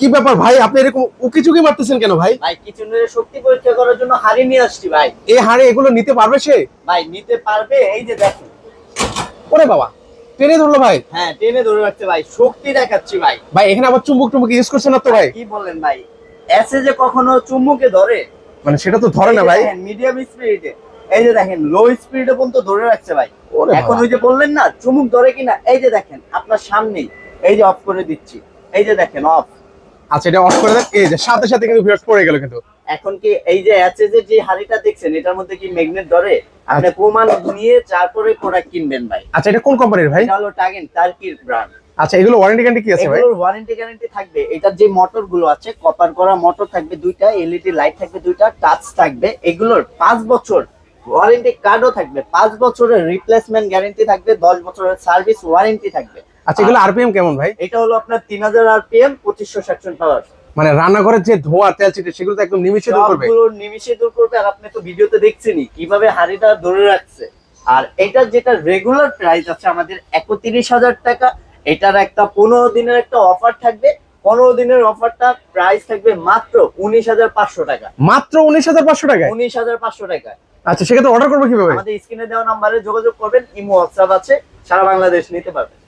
কি ব্যাপার ভাই, আপনি এরকম উকি চুকি মারতেছেন কেন ভাই? ভাই কিচেনের শক্তি পরীক্ষা করার জন্য হাড়ি নিয়ে আসছি ভাই। এই হাড়ে এগুলো নিতে পারবে সে? ভাই নিতে পারবে, এই যে দেখুন। ওরে বাবা, টেনে ধরলো ভাই। হ্যাঁ টেনে ধরে রাখছে ভাই, শক্তি দেখাচ্ছি ভাই। ভাই এখানে আবার চুম্বক টুম্বক ইউজ করছেন না তো ভাই? কি বলেন ভাই, এসে যে কখনো চুম্বুকে ধরে? মানে সেটা তো ধরে না ভাই। মিডিয়াম স্পিডে, এই যে দেখেন লো স্পিডে পর্যন্ত ধরে রাখছে ভাই। ওরে এখন বাবা। ওই যে বললেন না চুমুক ধরে কিনা, এই যে দেখেন আপনার সামনেই, এই যে অফ করে দিচ্ছি, এই যে দেখেন অফ। আচ্ছা এটা অফ করে দেন, এই যে সাথে সাথে কিন্তু ভিউয়ার্স পড়ে গেল কিন্তু। এখন কি এই যে এসএস যে হাড়িটা দেখছেন, এটার মধ্যে কি ম্যাগনেট ধরে? আপনি প্রমাণ নিয়ে তারপরে প্রোডাক্ট কিনবেন ভাই। আচ্ছা এটা কোন কোম্পানির ভাই? এটা হলো টাগেন টার্কির ব্র্যান্ড। আচ্ছা এগুলো ওয়ারেন্টি গ্যারান্টি কি আছে ভাই? এগুলোর ওয়ারেন্টি গ্যারান্টি থাকবে, এটার যে মোটর গুলো আছে কপার করা মোটর থাকবে দুইটা, এলইডি লাইট থাকবে দুইটা, টাচ থাকবে, এগুলোর 5 বছর ওয়ারেন্টি কার্ডও থাকবে, 5 বছরের রিপ্লেসমেন্ট গ্যারান্টি থাকবে, 10 বছরের সার্ভিস ওয়ারেন্টি থাকবে। আচ্ছা এগুলো আরপিএম কেমন ভাই? এটা হলো আপনার 3000 আরপিএম, 2500 সেকশন পাওয়ার। মানে রান্নাঘরের যে ধোঁয়া তেল চিটে সেগুলো তো একদম নিমিষে দূর করবে। সবগুলো নিমিষে দূর করবে। আর আপনি তো ভিডিওতে দেখছেনই কিভাবে হাড়িটা ধরে রাখছে। আর এটার যেটা রেগুলার প্রাইস আছে আমাদের 31,000 টাকা, এটার একটা 15 দিনের একটা অফার থাকবে। 15 দিনের অফারটা প্রাইস থাকবে মাত্র 19,500 টাকা। মাত্র 19,500 টাকায়? 19,500 টাকায়। আচ্ছা সেক্ষেত্রে অর্ডার করবো কিভাবে? আমাদের স্ক্রিনে দেওয়া নাম্বারে যোগাযোগ করবেন, ইমো হোয়াটসঅ্যাপ আছে, সারা বাংলাদেশ নিতে পারবেন।